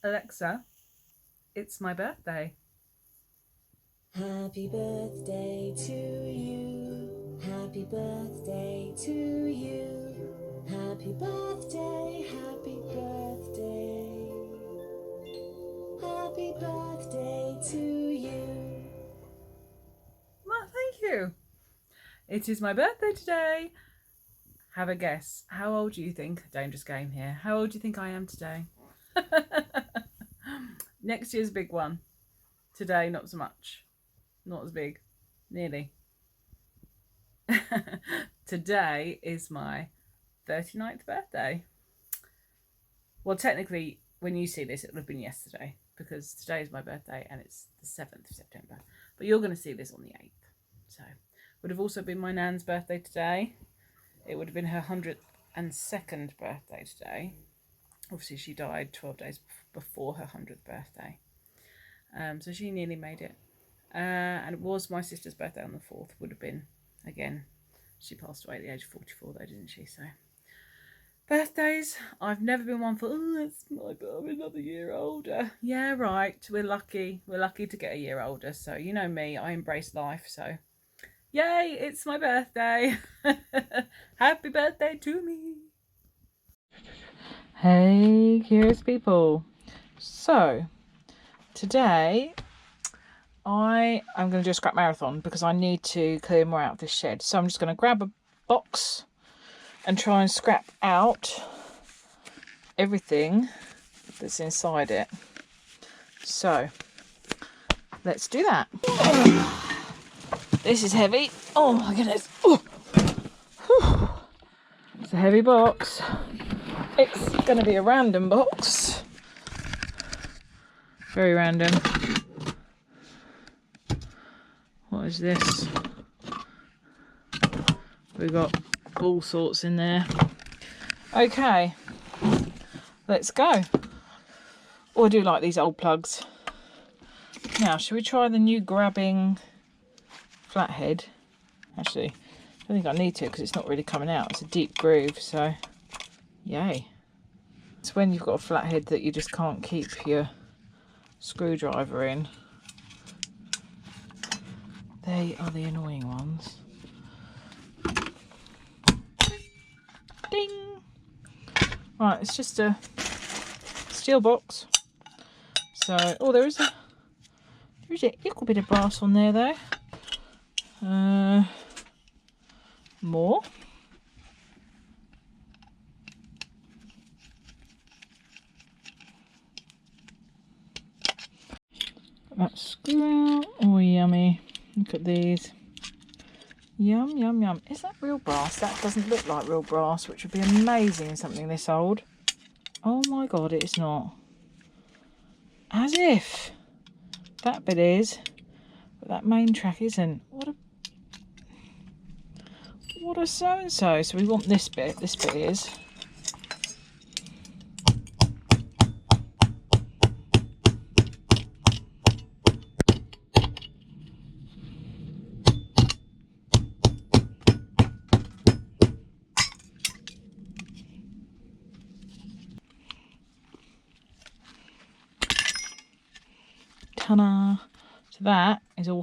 Alexa, it's my birthday. Happy birthday to you. Happy birthday to you. Happy birthday, happy birthday. Happy birthday to you. Well, thank you. It is my birthday today. Have a guess. How old do you think? Dangerous game here. How old do you think I am today? Next year's big one. Today, not so much. Not as big. Nearly. Today is my 39th birthday. Well, technically, when you see this, it would have been yesterday because today is my birthday and it's the 7th of September. But you're going to see this on the 8th. So, would have also been my nan's birthday today. It would have been her 102nd birthday today. Obviously, she died 12 days before her 100th birthday. So she nearly made it. And it was my sister's birthday on the 4th. Would have been, again, she passed away at the age of 44 though, didn't she? So, birthdays, I've never been one for, oh, it's my birthday, I'm another year older. Yeah, right, we're lucky. We're lucky to get a year older. So, you know me, I embrace life. So, yay, it's my birthday. Happy birthday to me. Hey, curious people. So, today I am going to do a scrap marathon because I need to clear more out of this shed. So I'm just going to grab a box and try and scrap out everything that's inside it. So let's do that. This is heavy. Oh my goodness. Oh. It's a heavy box. It's going to be a random box. Very random. What is this? We've got all sorts in there. Okay, let's go. Oh, I do like these old plugs. Now, shall we try the new grabbing flathead? Actually, I don't think I need to because it's not really coming out. It's a deep groove, so yay. It's when you've got a flathead that you just can't keep your screwdriver in. They are the annoying ones. Ding! Right, it's just a steel box. So, oh, there is a little bit of brass on there though. More. That screw out. Oh, yummy. Look at these. Yum, yum, yum. Is that real brass? That doesn't look like real brass, which would be amazing in something this old. Oh my god, it is not. As if that bit is, but that main track isn't. What a so-and-so. So we want this bit. This bit is. Ta-da. So that is all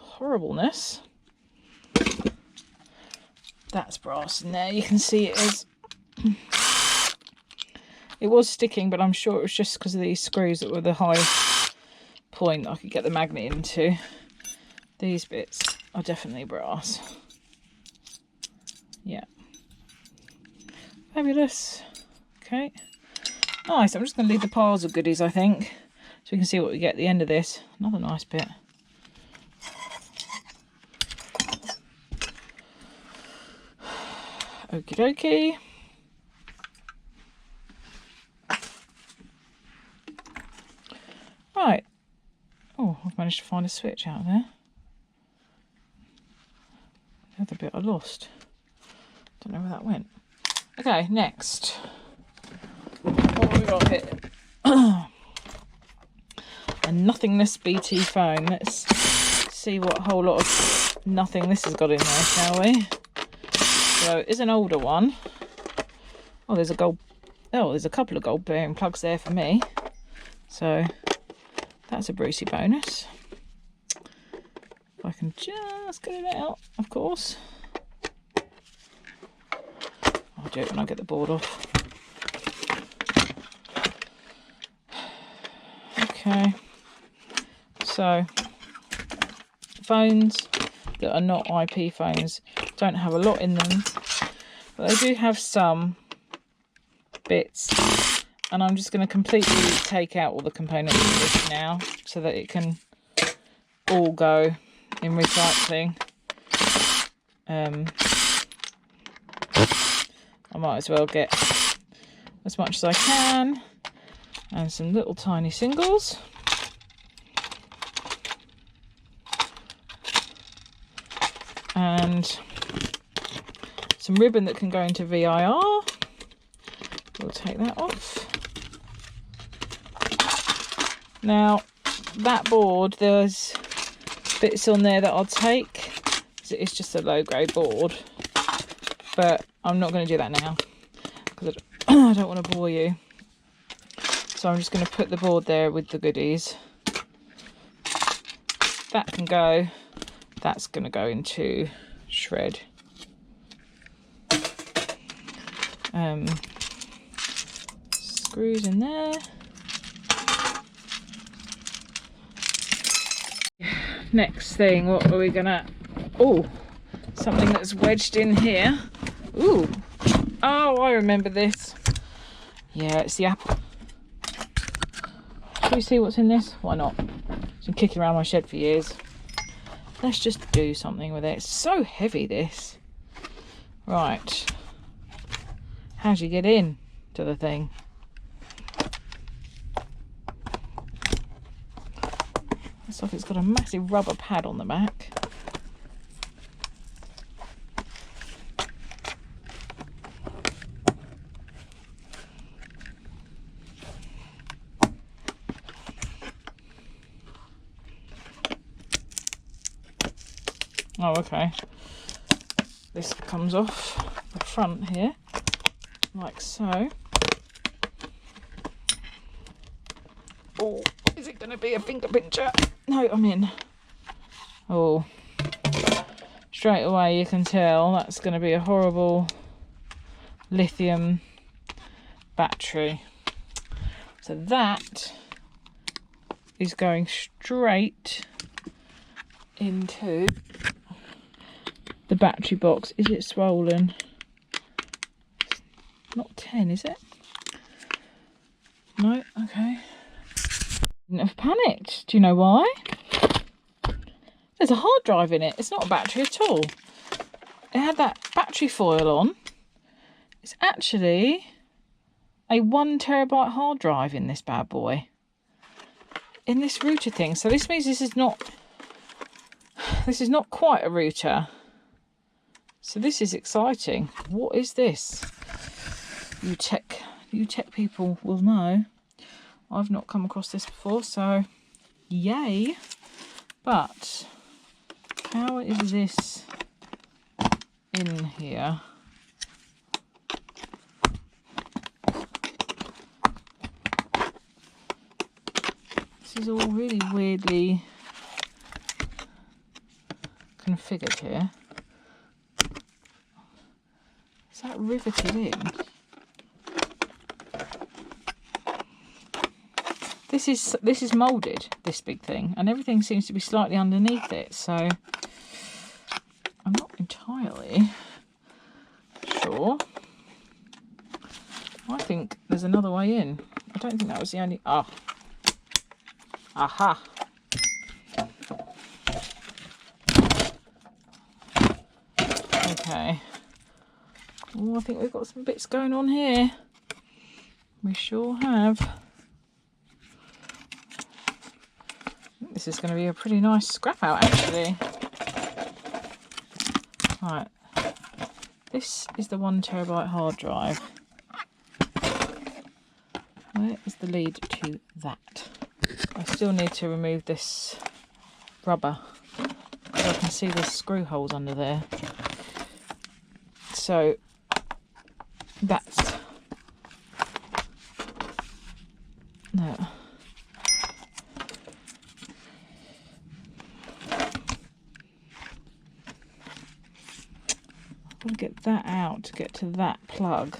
horribleness. That's brass in there. You can see it is. It was sticking, but I'm sure it was just because of these screws that were the high point I could get the magnet into. These bits are definitely brass. Yeah. Fabulous. Okay. Nice. I'm just going to leave the piles of goodies, I think, so we can see what we get at the end of this. Another nice bit. Okie dokie. Right. Oh, I've managed to find a switch out there. The other bit I lost. Don't know where that went. Okay, next. What have we got here? A nothingness BT phone. Let's see what whole lot of nothingness has got in there, shall we? So it's an older one. Oh, there's a gold Oh, there's a couple of gold bearing plugs there for me. So that's a Brucey bonus. If I can just get it out, of course. I'll do it when I get the board off. Okay. So, phones that are not IP phones don't have a lot in them, but they do have some bits, and I'm just going to completely take out all the components of this now so that it can all go in recycling. I might as well get as much as I can, and some little tiny singles. And some ribbon that can go into VIR. We'll take that off. Now, that board, there's bits on there that I'll take. It's just a low grade board, but I'm not going to do that now because I don't want to bore you. So I'm just going to put the board there with the goodies. That can go. That's going to go into shred. Screws in there. Next thing, what are we gonna... Oh, something that's wedged in here. Ooh. Oh, I remember this. Yeah, it's the apple. Shall we see what's in this? Why not? It's been kicking around my shed for years. Let's just do something with it. It's so heavy, this. Right. How do you get in to the thing? Looks like it's got a massive rubber pad on the back. Oh, okay. This comes off the front here, like so. Oh, is it going to be a finger pincher? No, I'm in. Oh, straight away you can tell that's going to be a horrible lithium battery. So that is going straight into the battery box. Is it swollen? Not 10, is it? No, okay. I've panicked. Do you know why? There's a hard drive in it. It's not a battery at all. It had that battery foil on. It's actually a 1 terabyte hard drive in this bad boy. In this router thing. So this means this is not quite a router. So this is exciting. What is this? You tech people will know. I've not come across this before, so yay. But how is this in here? This is all really weirdly configured here. Is that riveted in? This is moulded, this big thing, and everything seems to be slightly underneath it, so I'm not entirely sure. I think there's another way in. I don't think that was the only... Ah. Aha. Okay. Oh, I think we've got some bits going on here. We sure have. This is going to be a pretty nice scrap out, actually. Right. This is the 1 terabyte hard drive. Where is the lead to that? I still need to remove this rubber, because I can see there's screw holes under there. So that's No. I've got to get that out to get to that plug.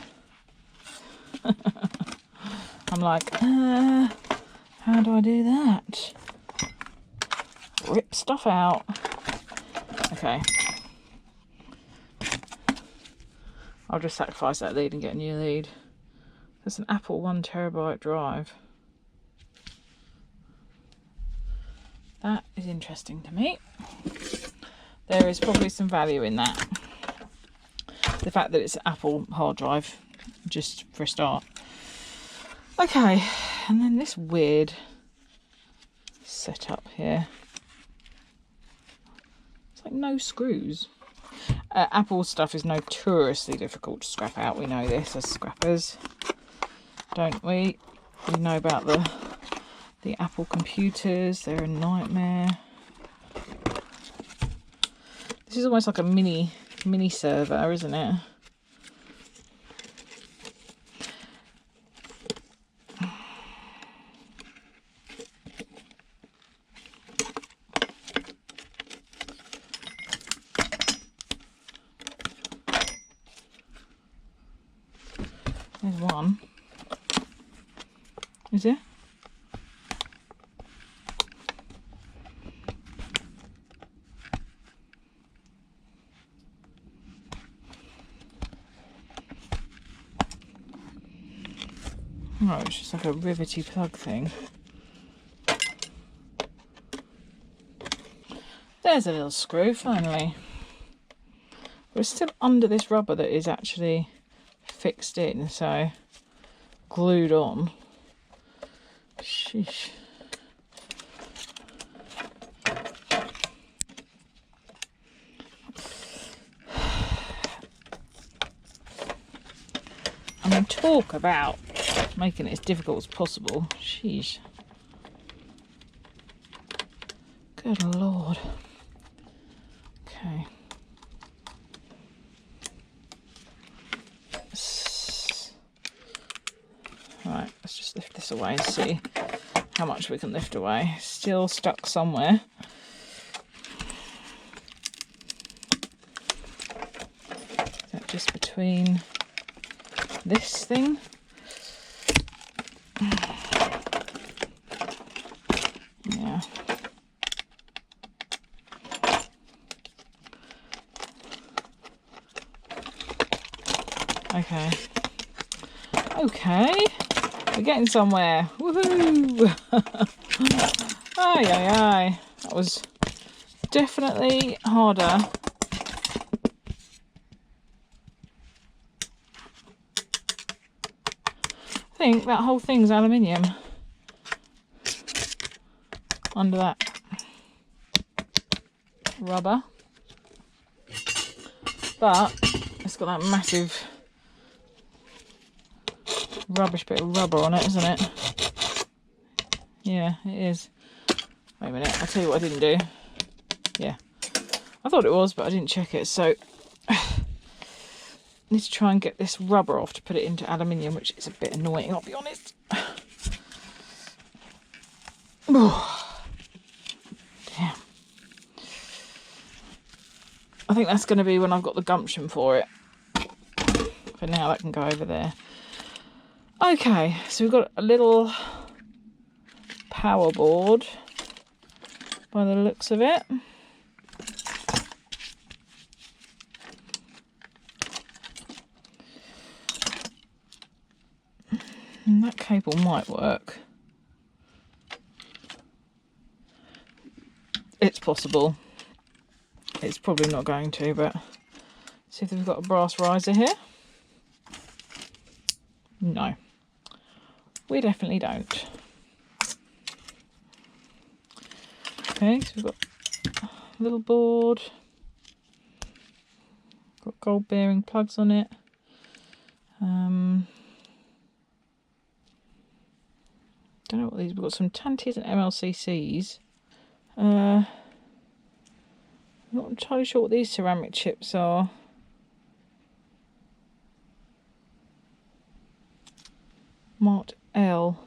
I'm like, how do I do that? Rip stuff out. Okay. I'll just sacrifice that lead and get a new lead. There's an Apple 1TB drive. That is interesting to me. There is probably some value in that. The fact that it's an Apple hard drive, just for a start. Okay, and then this weird setup here. It's like no screws. Apple stuff is notoriously difficult to scrap out. We know this as scrappers, don't we? We know about the Apple computers. They're a nightmare. This is almost like a mini server, isn't it? There's one. Is there? Oh, it's just like a rivety plug thing. There's a little screw, finally. But it's still under this rubber that is actually fixed in, so glued on. Sheesh. I mean, talk about making it as difficult as possible. Sheesh. Good Lord. Okay. Right, let's just lift this away and see how much we can lift away. Still stuck somewhere. Is that just between this thing? Yeah. Okay. Okay. We're getting somewhere. Woohoo! Aye, aye, aye. That was definitely harder. I think that whole thing's aluminium under that rubber. But it's got that massive rubbish bit of rubber on it, isn't it? Yeah, it is. Wait a minute, I'll tell you what I didn't do. Yeah, I thought it was, but I didn't check it, so I need to try and get this rubber off to put it into aluminium, which is a bit annoying, I'll be honest. Oh, damn. I think that's going to be when I've got the gumption for it. For now, that can go over there. Okay, so we've got a little power board by the looks of it. And that cable might work. It's possible. It's probably not going to, but see if we've got a brass riser here. No, we definitely don't. Okay, so we've got a little board. Got gold bearing plugs on it. Don't know what these. We've got some Tanties and MLCCs. Not entirely sure what these ceramic chips are. Mart L.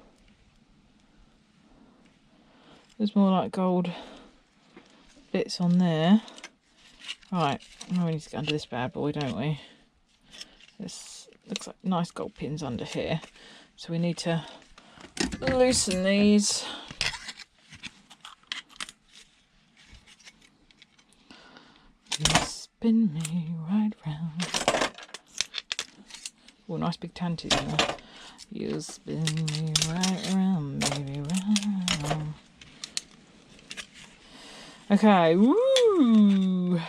There's more like gold bits on there. Right, now we need to get under this bad boy, don't we? This looks like nice gold pins under here. So we need to loosen these. You spin me right round. Oh, nice big tanties in there. You spin me right round, baby, round. Okay, woo!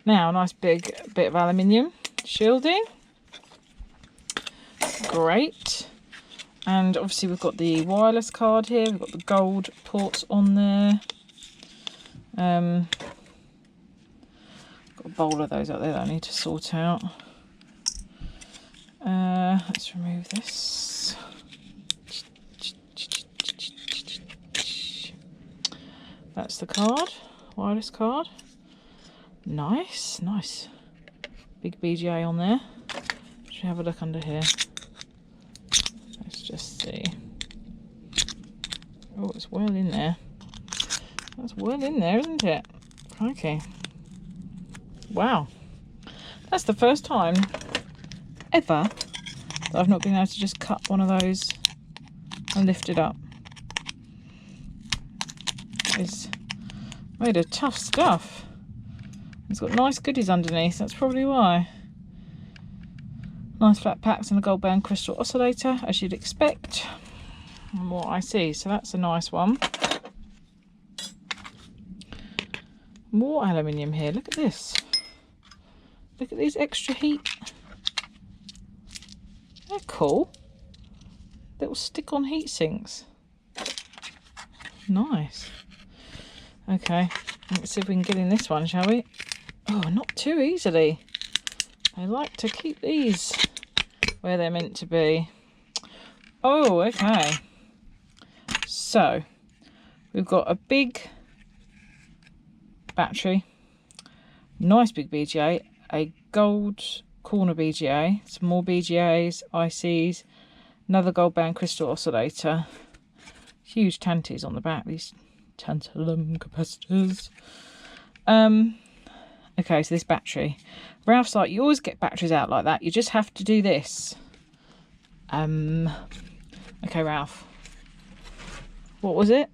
Now, a nice big bit of aluminium shielding. Great. And obviously we've got the wireless card here. We've got the gold ports on there. Got a bowl of those out there that I need to sort out. Let's remove this. That's the card, wireless card. Nice, nice. Big BGA on there. Should we have a look under here? Let's just see. Oh, it's well in there. That's well in there, isn't it? Okay. Wow. That's the first time ever that I've not been able to just cut one of those and lift it up. It's made of tough stuff. It's got nice goodies underneath, that's probably why. Nice flat packs and a gold band crystal oscillator, as you'd expect. And more IC, so that's a nice one. More aluminium here, look at this. Look at these extra heat. They're cool. Little stick-on heat sinks. Nice. Okay, let's see if we can get in this one, shall we? Oh, not too easily. I like to keep these where they're meant to be. Oh, okay. So, we've got a big battery, nice big BGA, a gold corner BGA, some more BGAs, ICs, another gold band crystal oscillator, huge tanties on the back, these tantalum capacitors. Okay, so this battery. Ralph's like, you always get batteries out like that. You just have to do this. Okay, Ralph. What was it?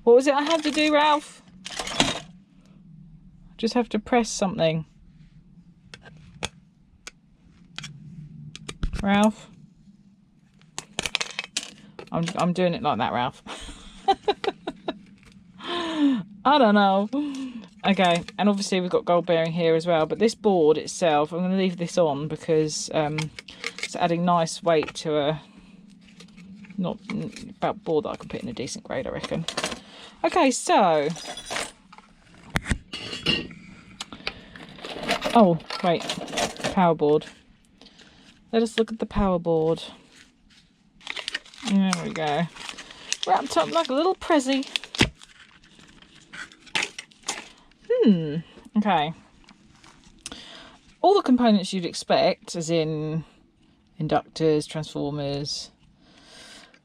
What was it I had to do, Ralph? Just have to press something. Ralph? I'm doing it like that, Ralph. I don't know. Okay, and obviously we've got gold bearing here as well, but this board itself, I'm going to leave this on because it's adding nice weight to a not about board that I can put in a decent grade, I reckon. Okay, so oh wait, power board. Let us look at the power board. There we go, wrapped up like a little prezzy. Okay. All the components you'd expect, as in inductors, transformers,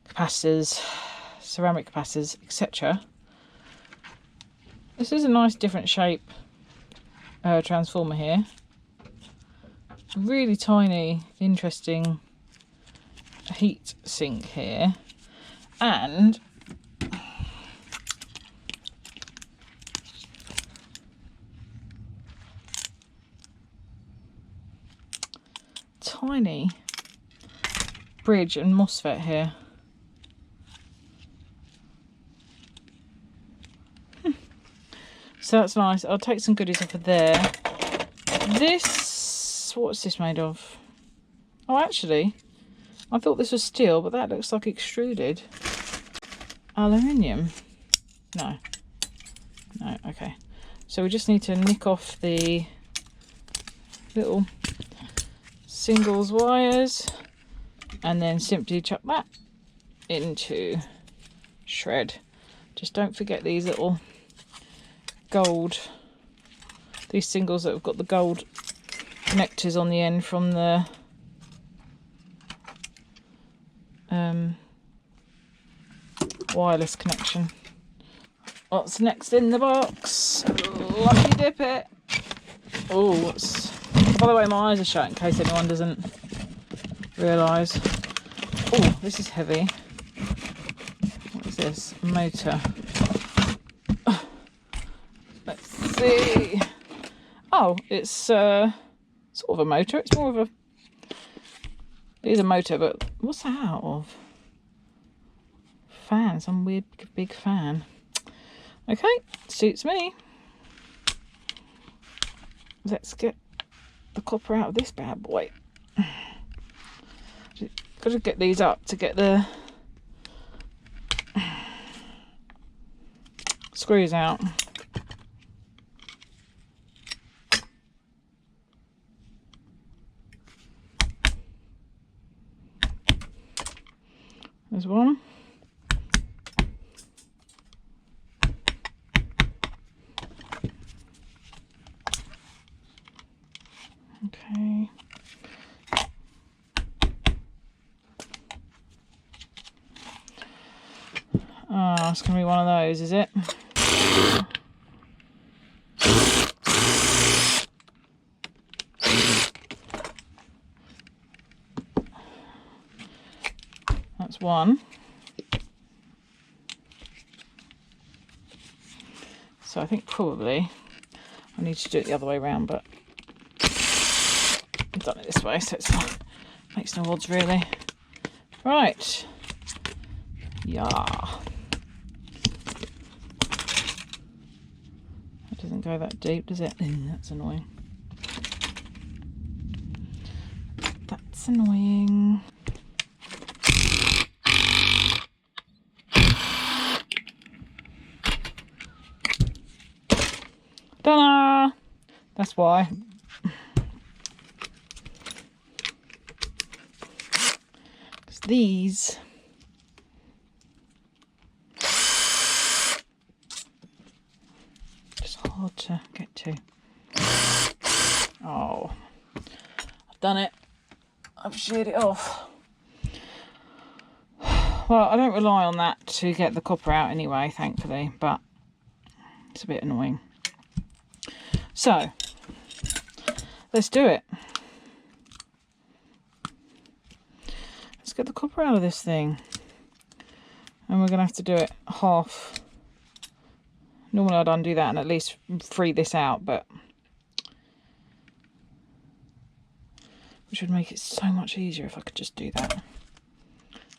capacitors, ceramic capacitors, etc. This is a nice different shape transformer here. Really tiny, interesting heat sink here. And tiny bridge and MOSFET here. So that's nice. I'll take some goodies off of there. This, what's this made of? Oh, actually, I thought this was steel, but that looks like extruded aluminium. No. No, okay. So we just need to nick off the little singles wires and then simply chuck that into shred. Just don't forget these little gold, these singles that have got the gold connectors on the end from the wireless connection. What's next in the box? Lucky dip it. Oh, what's... By the way, my eyes are shut in case anyone doesn't realise. Oh, this is heavy. What is this? A motor. Let's see. Oh, it's sort of a motor. It's more of a... It is a motor, but what's that out of? Fan. Some weird big fan. Okay, suits me. Let's get the copper out of this bad boy. Got to get these up to get the screws out. There's one. Okay. Oh, it's going to be one of those, is it? That's one. So I think probably I need to do it the other way around, but I've done it this way, so it's fine. Makes no odds really. Right. Yeah. It doesn't go that deep, does it? That's annoying. That's annoying. Ta-da! That's why. Because these just hard to get to. Oh, I've done it. I've sheared it off. Well, I don't rely on that to get the copper out anyway, thankfully, but it's a bit annoying. So, let's do it. Let's get the copper out of this thing. And we're going to have to do it half. Normally I'd undo that and at least free this out, but which would make it so much easier if I could just do that.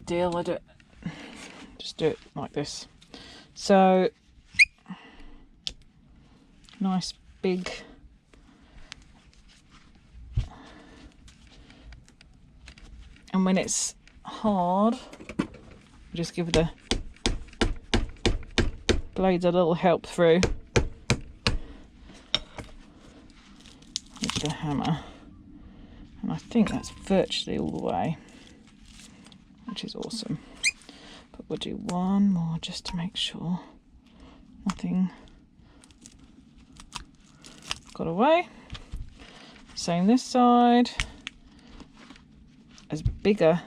Deal, I do it. Just do it like this. So, nice big and when it's hard, just give the blades a little help through with the hammer, and I think that's virtually all the way, which is awesome. But we'll do one more just to make sure nothing got away. Same this side. As big a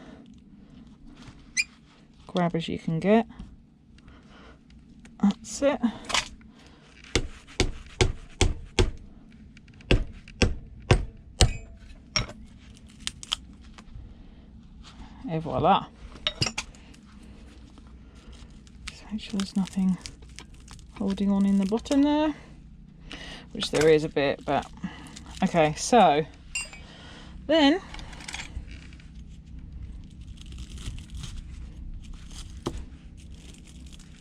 grab as you can get. That's it. Et voila. Just make sure there's nothing holding on in the bottom there, which there is a bit, but okay. So then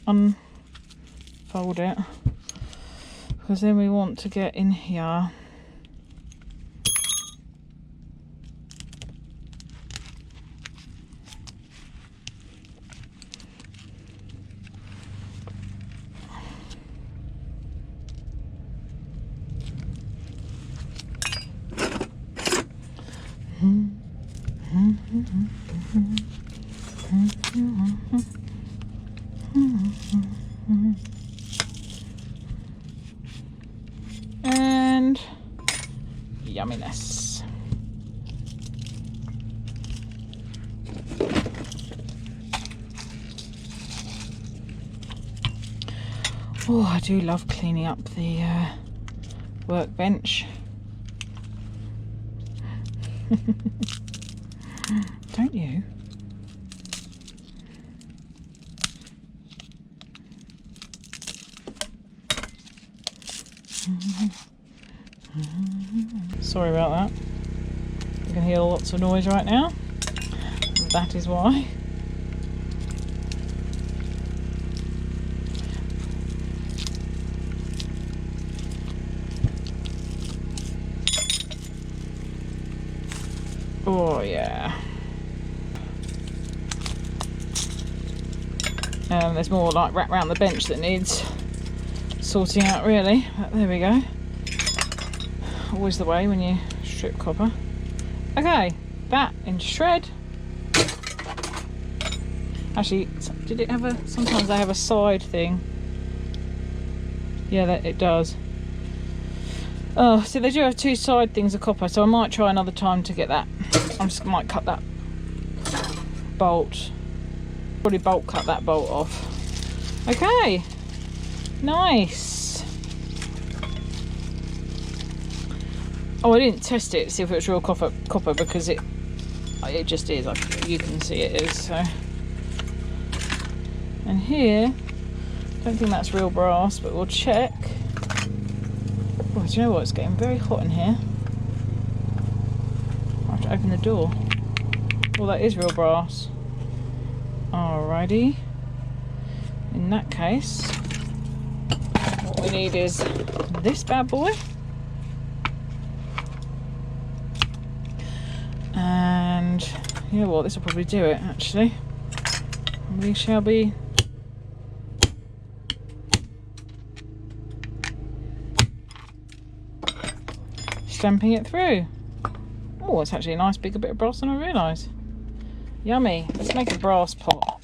unfold it, because then we want to get in here. And yumminess. Oh, I do love cleaning up the workbench. Don't you? Sorry about that. You can hear lots of noise right now. That is why. Oh yeah. There's more like wrapped around the bench that needs sorting out really, but there we go. Always the way when you strip copper. Okay, that in shred. Actually, did it have a, sometimes they have a side thing. Yeah, that it does. Oh, so they do have two side things of copper, so I might try another time to get that. I just might cut that bolt. Probably bolt cut that bolt off. Okay, nice. Oh, I didn't test it to see if it was real copper because it just is. You can see it is. So, and here, don't think that's real brass, but we'll check. Oh, do you know what? It's getting very hot in here. I have to open the door. Well, that is real brass. Alrighty. In that case, what we need is this bad boy. And you know what? This will probably do it, actually. We shall be stamping it through. Oh, it's actually a nice bigger bit of brass than I realised. Yummy. Let's make a brass pot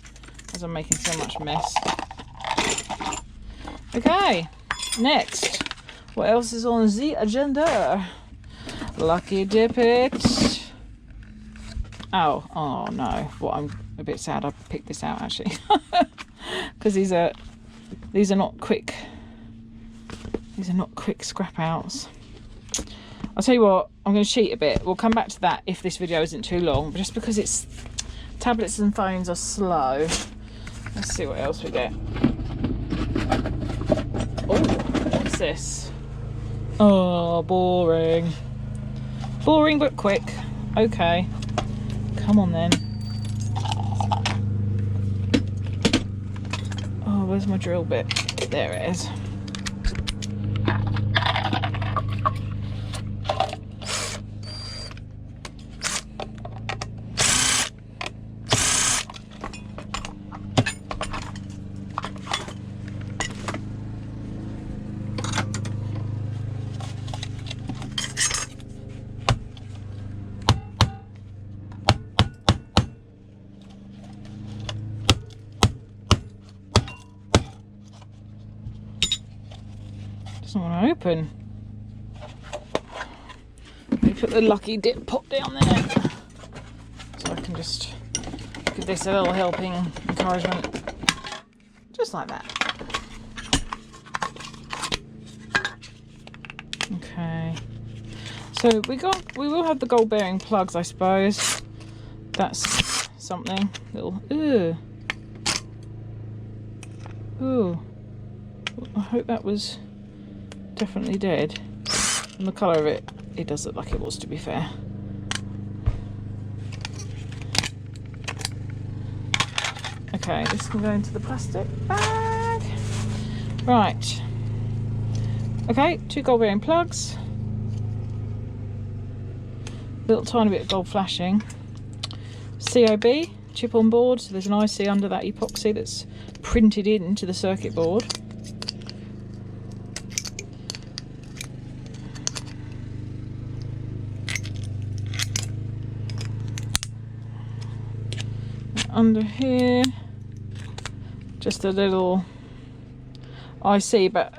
as I'm making so much mess. Okay, next. What else is on the agenda? Lucky dip it. Oh no. Well, I'm a bit sad I picked this out actually. Because these are not quick. These are not quick scrap outs. I'll tell you what, I'm going to cheat a bit. We'll come back to that if this video isn't too long, but just because it's tablets and phones are slow. Let's see what else we get. Oh, what's this? Oh, boring. Boring but quick. Okay. Come on then. Oh, where's my drill bit? There it is. Doesn't want to open. Let me put the lucky dip pot down there so I can just give this a little helping encouragement, just like that. Okay, so we will have the gold bearing plugs, I suppose. That's something. Little ooh. I hope that was definitely dead. And the colour of it, it does look like it was, to be fair. Okay, this can go into the plastic bag. Right. Okay, 2 gold bearing plugs. Little tiny bit of gold flashing. COB, chip on board, so there's an IC under that epoxy that's printed into the circuit board. Under here, just a little IC, but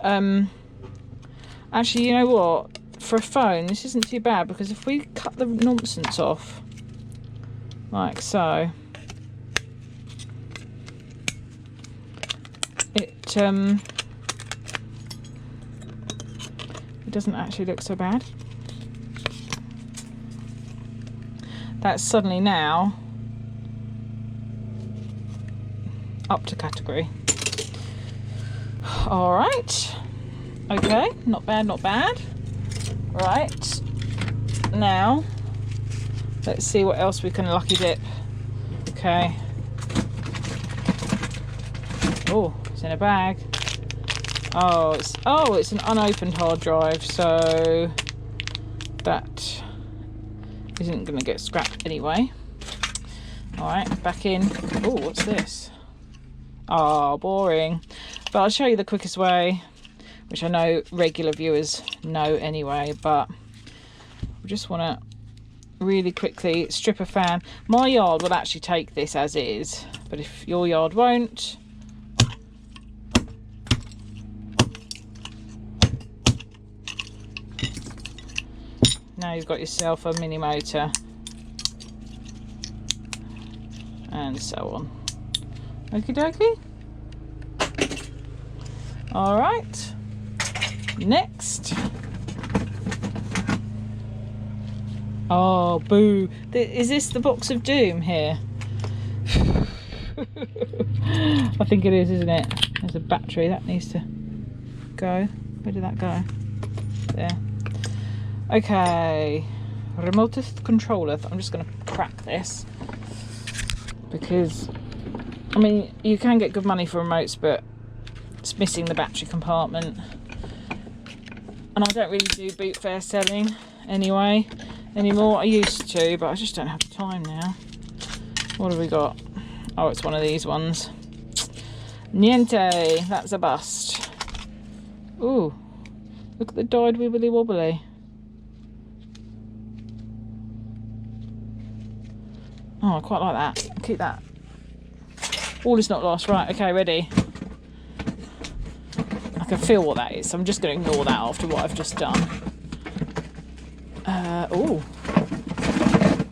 actually, you know what, for a phone this isn't too bad, because if we cut the nonsense off like so, it it doesn't actually look so bad. That's suddenly now up to category. All right. Okay, not bad, not bad. Right. Now, let's see what else we can lucky dip. Okay. Oh, it's in a bag. Oh, it's an unopened hard drive, so that isn't going to get scrapped anyway. All right, back in. Oh, what's this? Oh, boring. But I'll show you the quickest way, which I know regular viewers know anyway, but we just want to really quickly strip a fan. My yard will actually take this as is, but if your yard won't, now you've got yourself a mini motor, and so on. Okie dokie. All right, next. Oh, boo. Is this the box of doom here? I think it is, isn't it? There's a battery that needs to go. Where did that go? There. Okay. Remote controller. I'm just going to crack this. Because, I mean, you can get good money for remotes, but it's missing the battery compartment. And I don't really do boot fair selling anyway. Anymore. I used to, but I just don't have the time now. What have we got? Oh, it's one of these ones. Niente, that's a bust. Ooh, look at the dyed wibbly wobbly. Oh, I quite like that. I'll keep that. All is not lost. Right, okay, ready. I can feel what that is, so I'm just going to ignore that after what I've just done.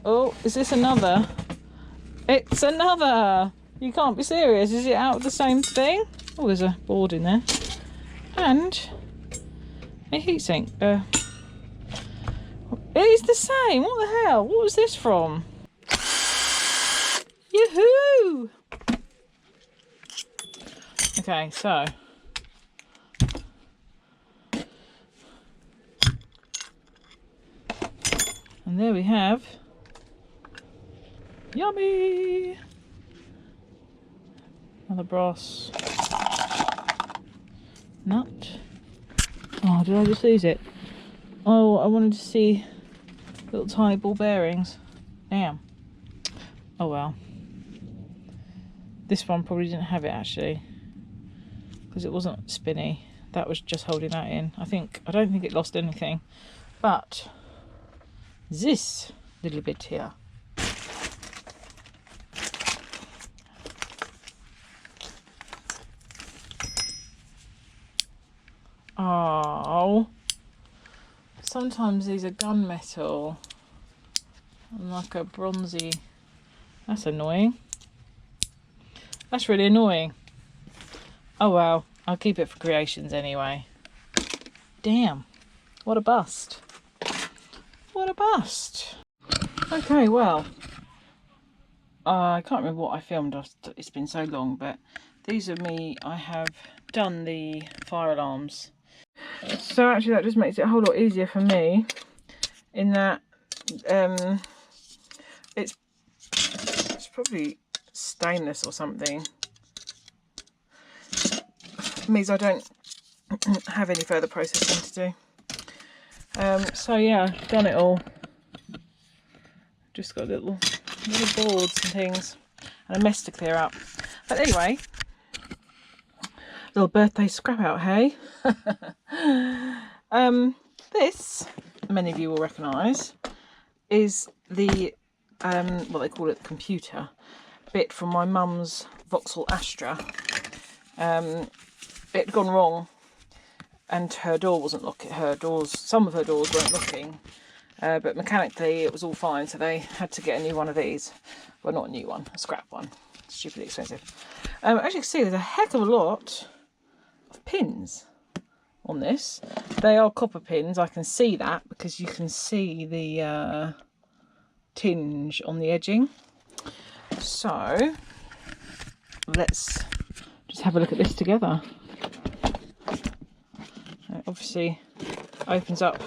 Oh, is this another? It's another! You can't be serious. Is it out of the same thing? Oh, there's a board in there. And a heatsink. It is the same. What the hell? What was this from? Yoo-hoo! Okay, so. And there we have. Yummy! Another brass nut. Oh, did I just lose it? Oh, I wanted to see little tiny ball bearings. Damn. Oh well. This one probably didn't have it actually, because it wasn't spinny. That was just holding that in. I don't think it lost anything, but this little bit here. Oh, sometimes these are gunmetal and like a bronzy. That's annoying. That's really annoying. Oh well, I'll keep it for creations anyway. Damn, what a bust. What a bust. Okay, well, I can't remember what I filmed. It's been so long, but these are me. I have done the fire alarms. So actually that just makes it a whole lot easier for me in that it's probably stainless or something. It means I don't have any further processing to do. So yeah, I've done it all. Just got little boards and things and a mess to clear up. But anyway, little birthday scrap out, hey? This, many of you will recognise, is the, what they call it, the computer bit from my mum's Vauxhall Astra. It had gone wrong and her door wasn't locking. Some of her doors weren't locking, but mechanically it was all fine, so they had to get a new one of these. Well, not a new one, a scrap one. Stupidly expensive. As you can see, there's a heck of a lot of pins on this. They are copper pins, I can see that, because you can see the tinge on the edging. So let's just have a look at this together. It obviously opens up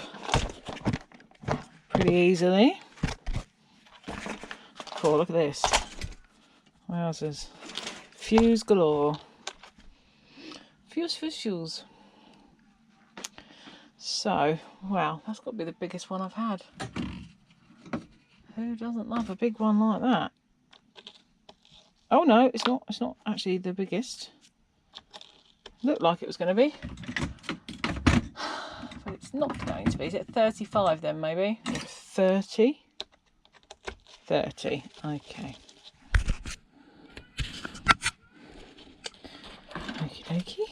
pretty easily. Cool, look at this. Wowzers. Fuse galore. Fuse. So, wow, that's got to be the biggest one I've had. Who doesn't love a big one like that? Oh no, it's not. It's not actually the biggest. Looked like it was going to be, but it's not going to be. Is it 35 then, maybe? 30. 30. Okay. Okie dokie.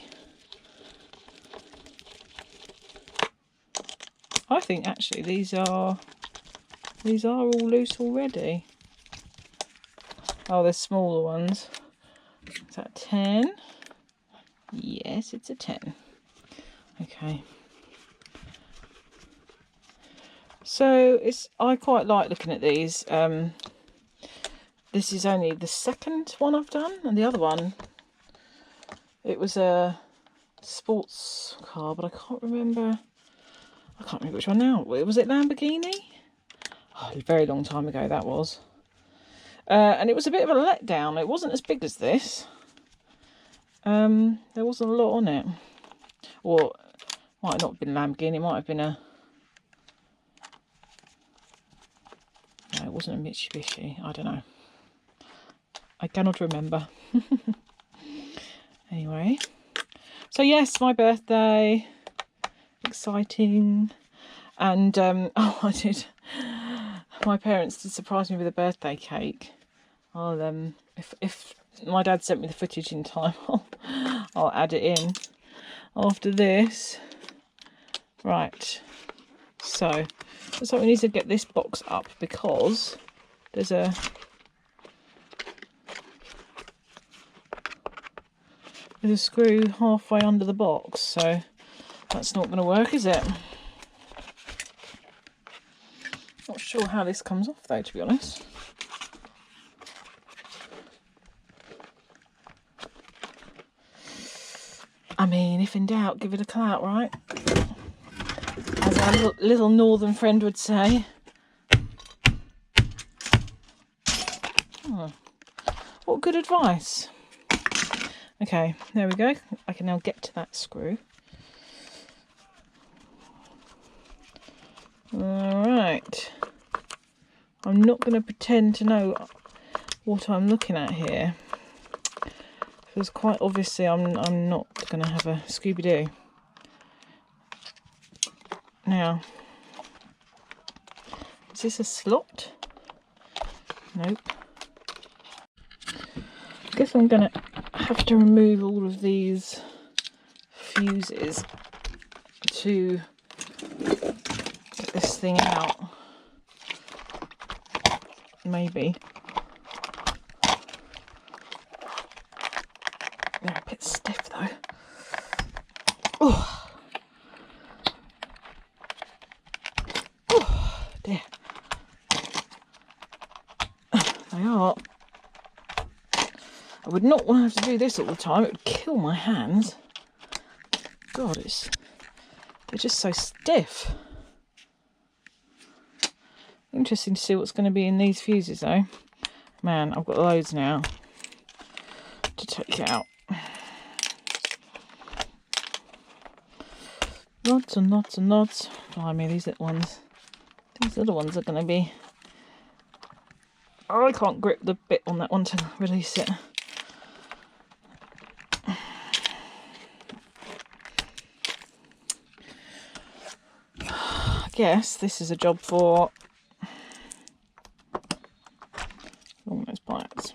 I think actually these are all loose already. Oh, they're smaller ones. Is that 10? Yes, it's a 10. Okay. So I quite like looking at these. This is only the second one I've done, and the other one, it was a sports car, but I can't remember which one now. Was it Lamborghini? Oh, a very long time ago that was. And it was a bit of a letdown. It wasn't as big as this. There wasn't a lot on it. Or might not have been Lamborghini, it might have been a... No, it wasn't a Mitsubishi, I don't know. I cannot remember. Anyway. So yes, my birthday. Exciting. And, oh, I did... My parents did surprise me with a birthday cake. I'll, if my dad sent me the footage in time, I'll add it in after this. Right. So, looks like we need to get this box up because there's a screw halfway under the box, so that's not going to work, is it? Not sure how this comes off though, to be honest. I mean, if in doubt, give it a clout, right? As our little northern friend would say. Oh, what good advice. Okay, there we go. I can now get to that screw. Alright. I'm not going to pretend to know what I'm looking at here. Because quite obviously I'm not going to have a Scooby-Doo. Now, is this a slot? Nope. I guess I'm going to have to remove all of these fuses to get this thing out. Maybe. They're a bit stiff though. Oh. Oh dear. They are. I would not want to have to do this all the time. It would kill my hands. God, they're just so stiff. Interesting to see what's going to be in these fuses though. Man, I've got loads now to take out. Lots and lots and lots. Blimey, these little ones. These little ones are going to be... Oh, I can't grip the bit on that one to release it. I guess this is a job for along those pipes.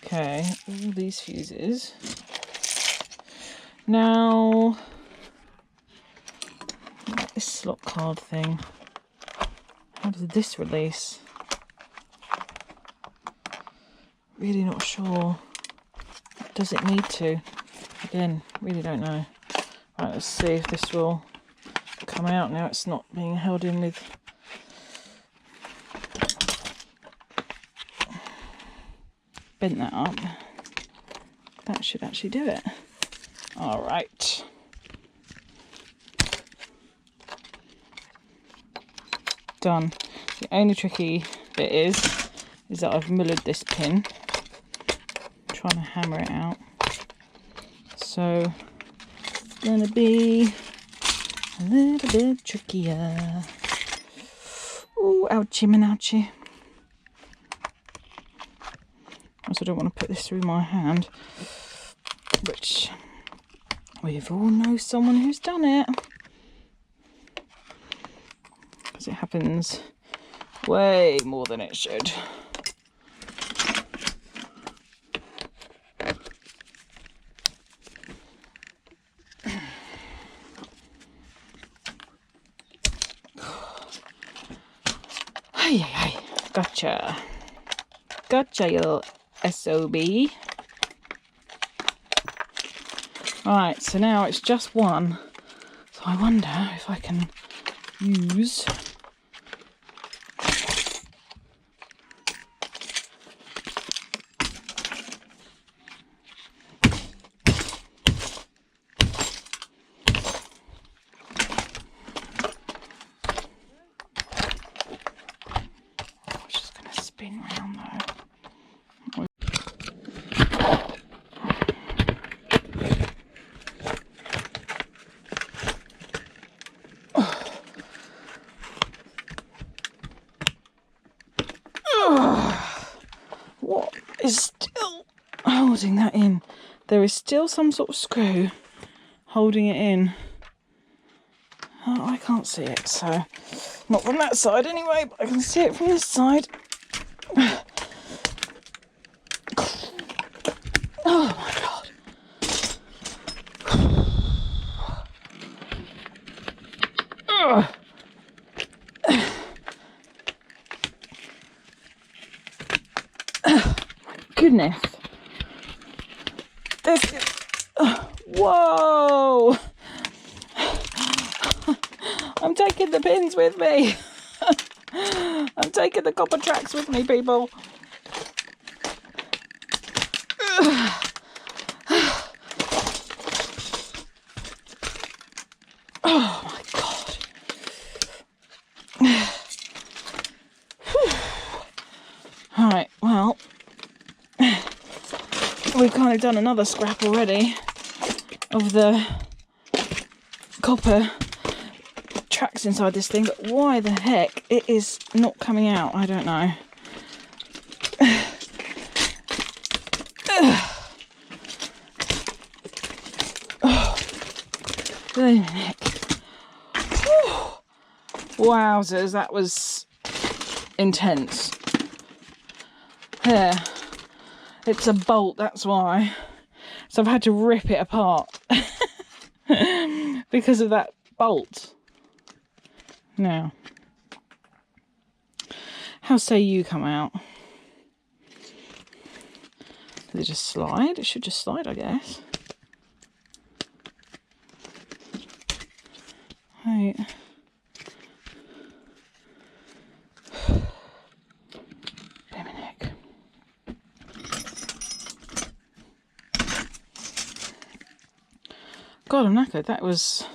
Okay, all these fuses. Now, this slot card thing. How does this release? Really not sure. Does it need to? Again, really don't know. Right, let's see if this will come out now. It's not being held in with... Bent that up. That should actually do it. All right. Done. The only tricky bit is that I've mullered this pin. I'm trying to hammer it out. So it's gonna be a little bit trickier. Oh, ouchie, man, ouchie. Also, I don't want to put this through my hand, which we've all know someone who's done it. Because it happens way more than it should. Hey, hey, hey. Gotcha. Gotcha, you little SOB. Right, so now it's just one. So I wonder if I can use just going to spin round though. What is still holding that in? There is still some sort of screw holding it in. Oh, I can't see it, so not from that side anyway, but I can see it from this side. Oh my god. Goodness. This is... whoa! I'm taking the pins with me. I'm taking the copper tracks with me, people. Oh my god. Alright, well, we've kind of done another scrap already of the copper tracks inside this thing, but why the heck it is not coming out, I don't know. Bloody heck. Wowzers, that was intense. There, it's a bolt, that's why. So I've had to rip it apart because of that bolt. Now, how say you come out? Does it just slide? It should just slide, I guess. Right. God, I'm knackered. That was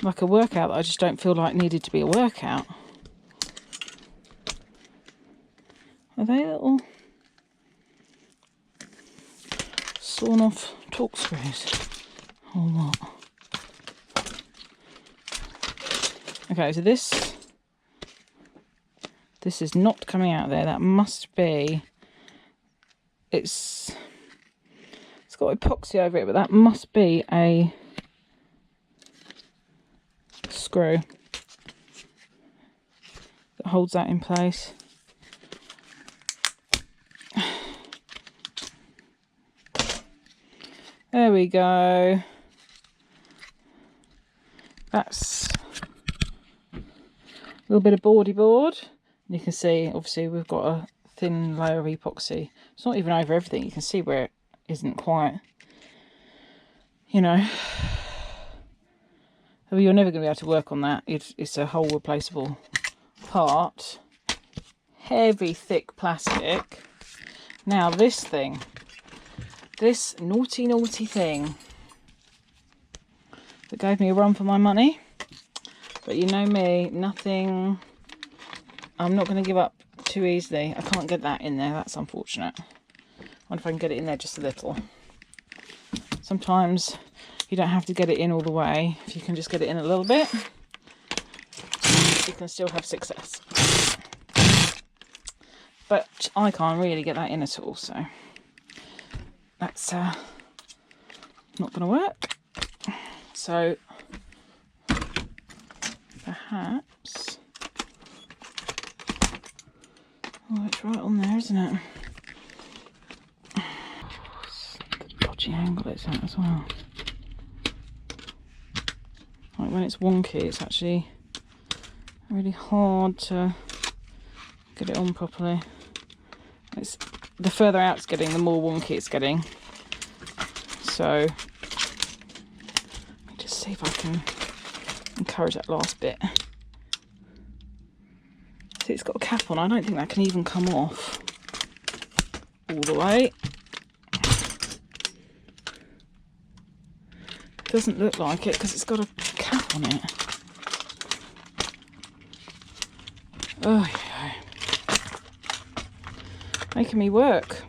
like a workout that I just don't feel like needed to be a workout. Are they little sawn off torque screws or what? Okay, so this is not coming out there. That must be, it's got epoxy over it, but that must be a screw that holds that in place. There we go. That's a little bit of boardy board. And you can see, obviously, we've got a thin layer of epoxy. It's not even over everything. You can see where it isn't quite, you know. You're never going to be able to work on that. It's a whole replaceable part. Heavy, thick plastic. Now this thing. This naughty, naughty thing that gave me a run for my money. But you know me, nothing... I'm not going to give up too easily. I can't get that in there. That's unfortunate. I wonder if I can get it in there just a little. Sometimes you don't have to get it in all the way. If you can just get it in a little bit, you can still have success. But I can't really get that in at all, so that's not going to work. So perhaps... Oh, it's right on there, isn't it? Dodgy angle it's at as well. Like when it's wonky, it's actually really hard to get it on properly. It's the further out it's getting, the more wonky it's getting. So let me just see if I can encourage that last bit. See, it's got a cap on. I don't think that can even come off all the way. Doesn't look like it because it's got a cap on it. Oh yeah. Making me work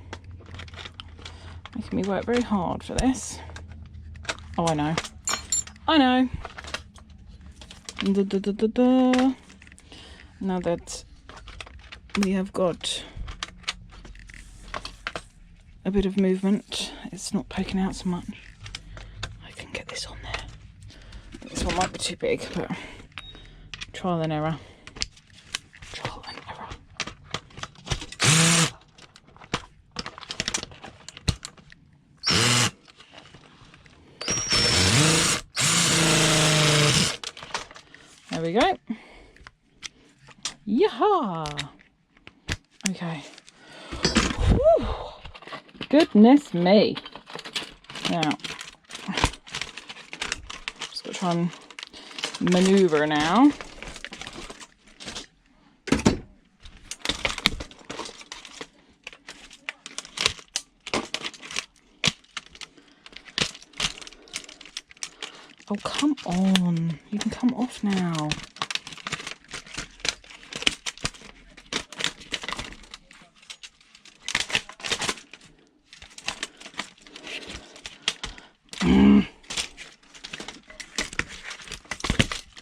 very hard for this. Oh, I know. Now that we have got a bit of movement, it's not poking out so much. I can get this on there. This one might be too big, but trial and error. There we go. Yaha! Okay. Whew. Goodness me. Now, just got to try and maneuver now. Oh, come on. You can come off now.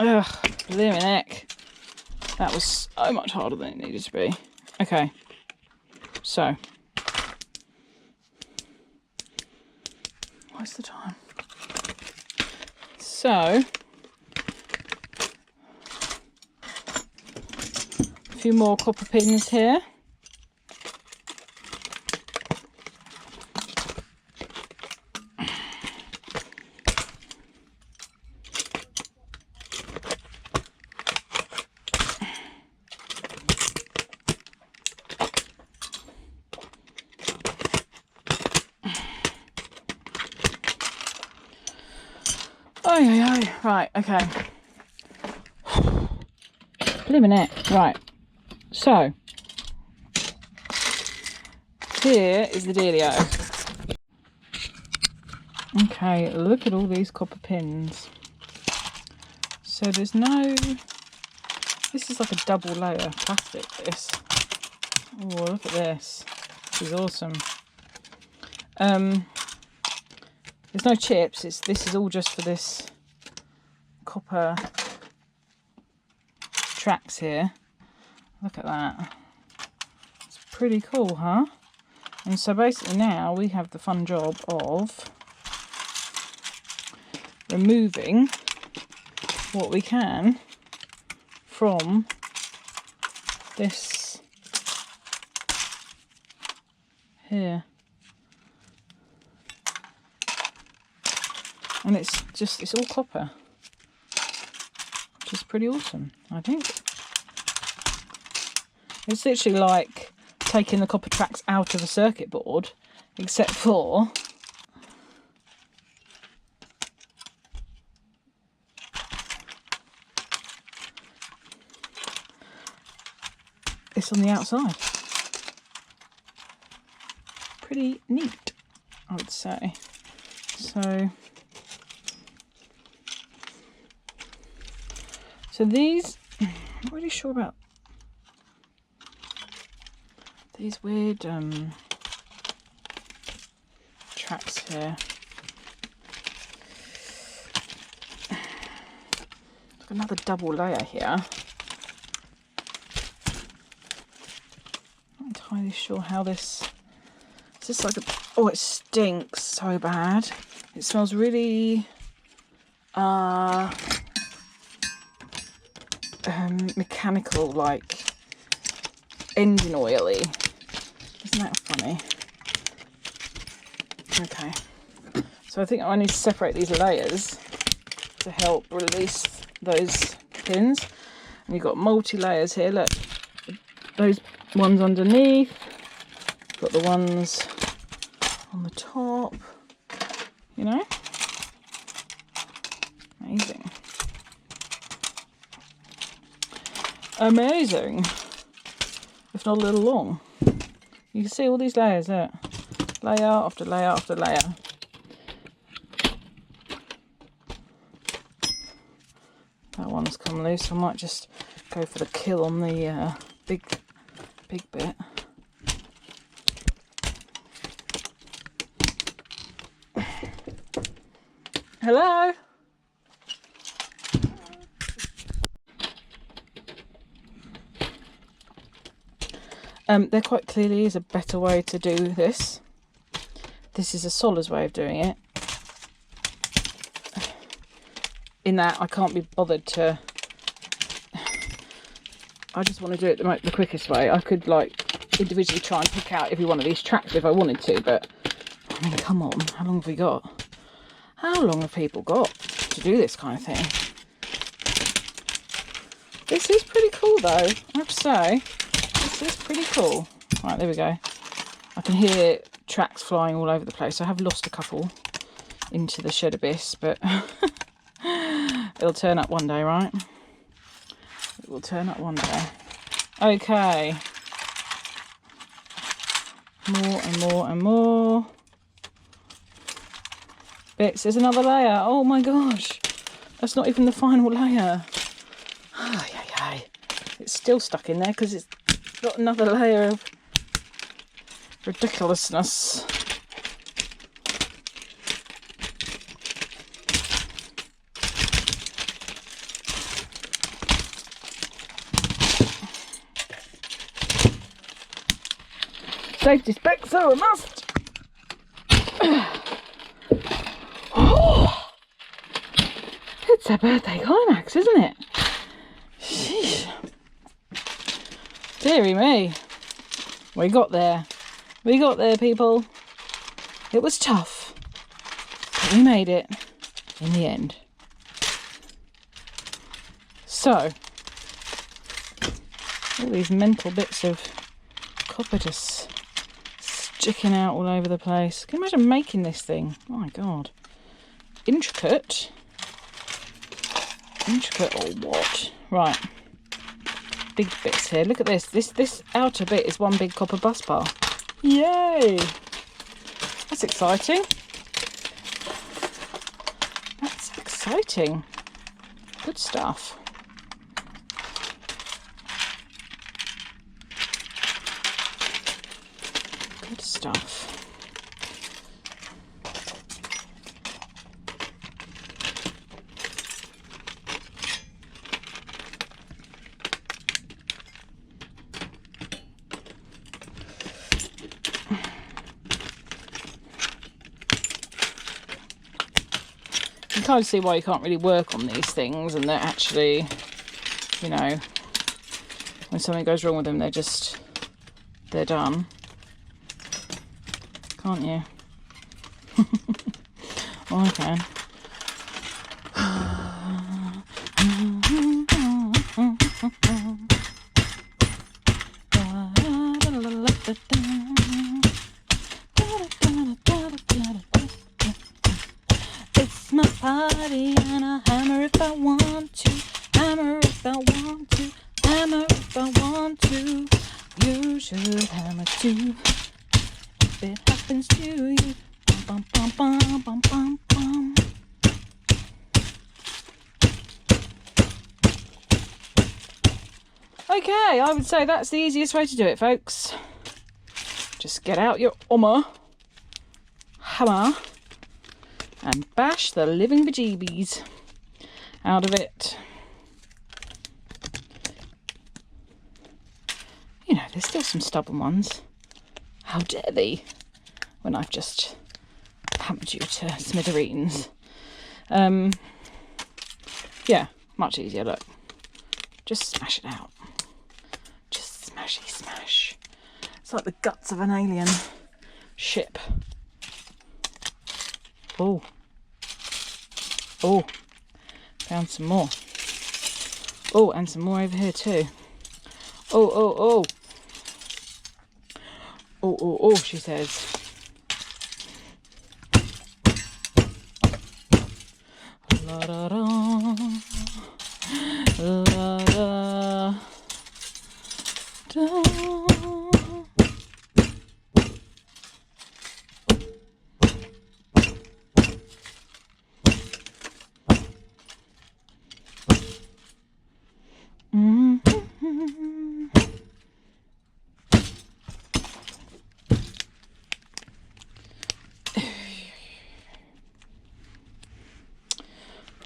Ugh, blimey neck. That was so much harder than it needed to be. Okay. So. What's the time? So, a few more copper pins here. Oh, right, okay. Blimey neck. Right, so here is the dealio. Okay, look at all these copper pins. So there's no... This is like a double layer plastic, this. Oh, look at this. This is awesome. There's no chips. This is all just for this copper tracks here. Look at that. It's pretty cool, huh? And so basically now we have the fun job of removing what we can from this here. And it's all copper, which is pretty awesome, I think. It's literally like taking the copper tracks out of a circuit board, except for it's on the outside. Pretty neat, I would say. So these, I'm not really sure about these weird tracks here. Got another double layer here. Not entirely sure how this. It's just like oh, it stinks so bad. It smells really mechanical, like engine oily. Isn't that funny? Okay, so I think I need to separate these layers to help release those pins. And you've got multi-layers here, look, those ones underneath, got the ones on the top, you know, amazing. Amazing, if not a little long. You can see all these layers there, layer after layer after layer. That one's come loose. I might just go for the kill on the big bit. Hello. There quite clearly is a better way to do this. This is a Soller's way of doing it. In that I can't be bothered to. I just want to do it the quickest way. I could like individually try and pick out every one of these tracks if I wanted to, but I mean, come on, how long have we got? How long have people got to do this kind of thing? This is pretty cool though, I have to say. This is pretty cool. Right, there we go. I can hear tracks flying all over the place. I have lost a couple into the shed abyss, but it'll turn up one day, right? It will turn up one day. Okay. More and more and more bits. There's another layer. Oh my gosh. That's not even the final layer. Ay, ay, ay. It's still stuck in there because it's got another layer of ridiculousness. Safety specs, so I must. Oh, it's a birthday climax, isn't it? Sheesh. Deary me. We got there. We got there, people. It was tough, but we made it in the end. So, all these mental bits of copper just sticking out all over the place. Can you imagine making this thing? Oh my god. Intricate. Intricate or what? Right. Big bits here. Look at this. This outer bit is one big copper bus bar. Yay! That's exciting. That's exciting. Good stuff. Good stuff. You kind of see why you can't really work on these things, and they're actually, you know, when something goes wrong with them, they're done. Can't you? Oh, I can. party and I'll hammer if I want to. Hammer if I want to. Hammer if I want to. You should hammer too. If it happens to you. Bum, bum, bum, bum, bum, bum, bum. Okay, I would say that's the easiest way to do it, folks. Just get out your hammer, and bash the living bejeebies out of it. You know, there's still some stubborn ones. How dare they, when I've just hammered you to smithereens. Yeah, much easier, look. Just smash it out. Just smashy smash. It's like the guts of an alien ship. Oh. Oh. Found some more. Oh, and some more over here too. Oh, oh, oh. Oh, oh, oh, she says. La da da. La da. Da.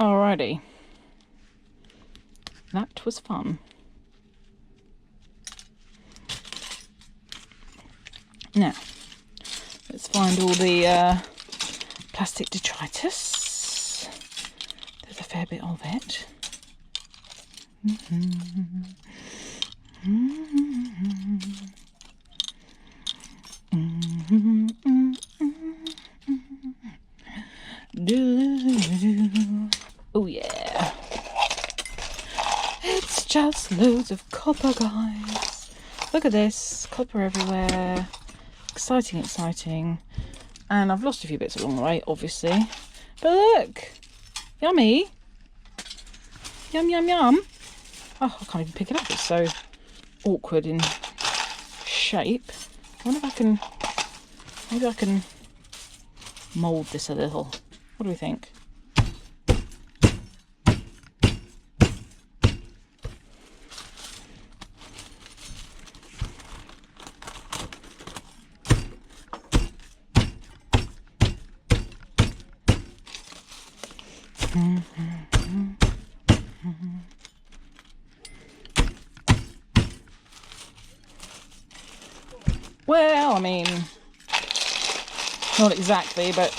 Alrighty, that was fun. Now, let's find all the plastic detritus. There's a fair bit of it. Oh yeah, it's just loads of copper, guys. Look at this, copper everywhere. Exciting, exciting. And I've lost a few bits along the way, obviously, but look, yummy. Yum yum yum. Oh, I can't even pick it up, it's so awkward in shape. I wonder if I can, maybe I can mould this a little. What do we think? Well, I mean, not exactly, but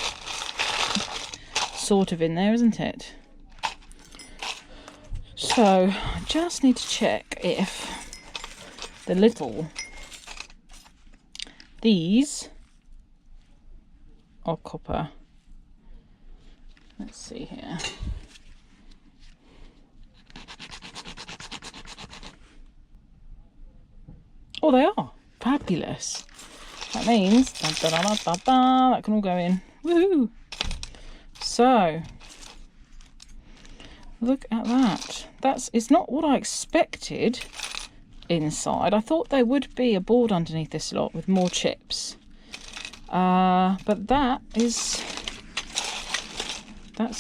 sort of in there, isn't it? So, I just need to check if the little, these are copper. Let's see here. Oh, they are. Fabulous. That means that can all go in. Woohoo! So look at that. It's not what I expected inside. I thought there would be a board underneath this lot with more chips. But that's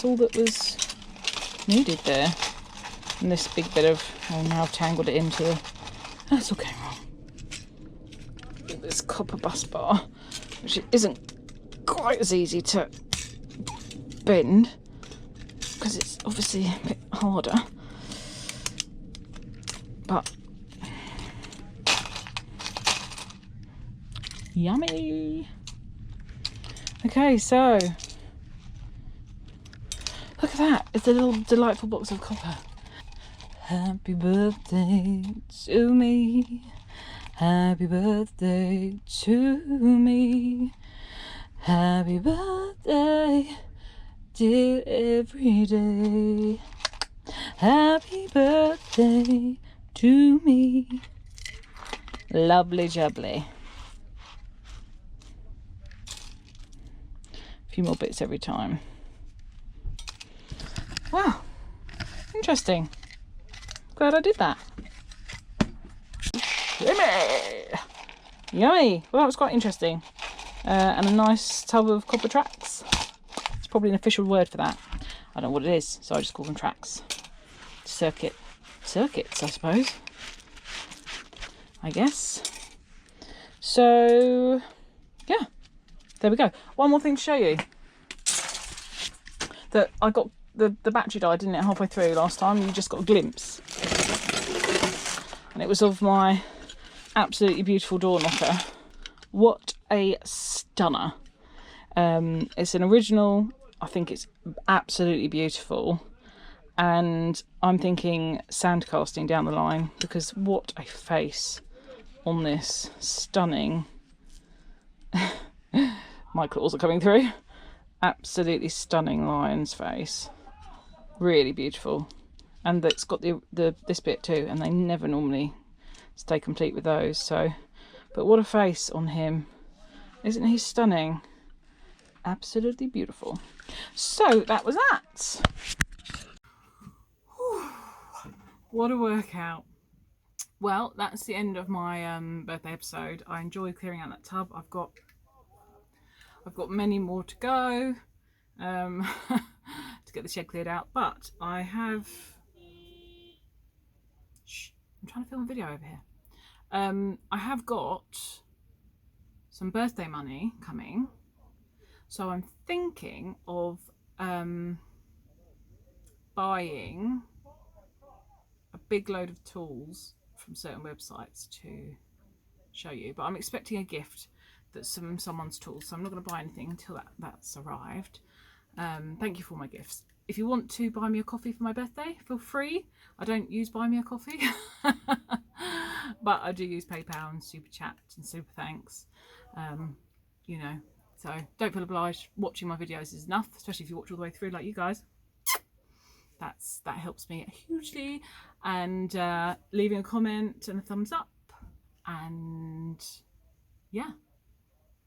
all that was needed there. And this big bit of, oh, now I've tangled it into, that's okay, wrong. This copper bus bar, which isn't quite as easy to bend because it's obviously a bit harder, but yummy. Okay, so look at that, it's a little delightful box of copper. Happy birthday to me. Happy birthday to me. Happy birthday, dear Everyday. Happy birthday to me. Lovely jubbly. A few more bits every time. Wow, interesting. Glad I did that. Yummy! Yummy! Well, that was quite interesting. And a nice tub of copper tracks. It's probably an official word for that. I don't know what it is, so I just call them tracks. Circuits, I suppose. I guess. So, yeah. There we go. One more thing to show you. That I got the battery died, didn't it, halfway through last time? You just got a glimpse. And it was of my absolutely beautiful door knocker. What a stunner. It's an original. I think it's absolutely beautiful. And I'm thinking sand casting down the line, because what a face on this stunning. My claws are coming through. Absolutely stunning lion's face. Really beautiful. And it's got this bit too, and they never normally stay complete with those. So, but what a face on him. Isn't he stunning? Absolutely beautiful. So that was that. Whew. What a workout. Well, that's the end of my birthday episode. I enjoyed clearing out that tub. I've got many more to go to get the shed cleared out, but I have. Shh, I'm trying to film a video over here. I have got some birthday money coming, so I'm thinking of buying a big load of tools from certain websites to show you, but I'm expecting a gift that's someone's tools, so I'm not going to buy anything until that's arrived. Thank you for all my gifts. If you want to buy me a coffee for my birthday, feel free. I don't use Buy Me a Coffee, but I do use PayPal and Super Chat and Super Thanks. You know, so don't feel obliged. Watching my videos is enough, especially if you watch all the way through like you guys. That helps me hugely. And leaving a comment and a thumbs up, and yeah,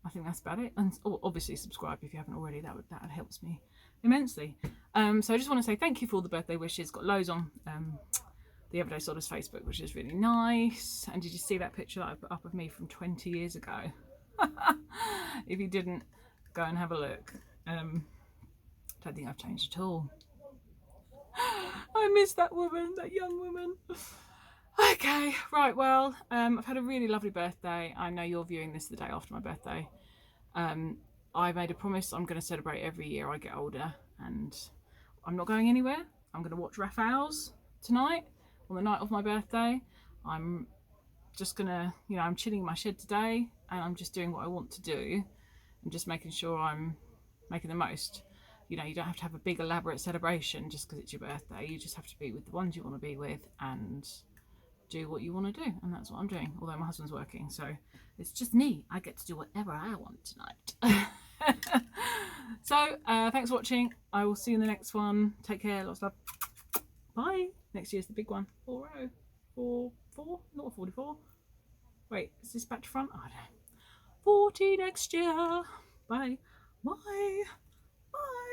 I think that's about it. And obviously subscribe if you haven't already. That helps me immensely. So I just want to say thank you for all the birthday wishes. Got loads on the Everyday Sollers Facebook, which is really nice. And did you see that picture that I put up of me from 20 years ago? If you didn't, go and have a look. Don't think I've changed at all. I miss that woman, that young woman. Okay, right, well, I've had a really lovely birthday. I know you're viewing this the day after my birthday. I made a promise I'm going to celebrate every year I get older, and I'm not going anywhere. I'm going to watch Raphael's tonight, on the night of my birthday. I'm just going to, I'm chilling in my shed today, and I'm just doing what I want to do, and just making sure I'm making the most. You don't have to have a big elaborate celebration just because it's your birthday. You just have to be with the ones you want to be with and do what you want to do, and that's what I'm doing, although my husband's working, so it's just me. I get to do whatever I want tonight. So thanks for watching. I will see you in the next one. Take care, lots of love. Bye. Next year's the big one. 40, 44, not 44. Wait, is this back to front? I don't know. 40 next year. Bye. Bye. Bye.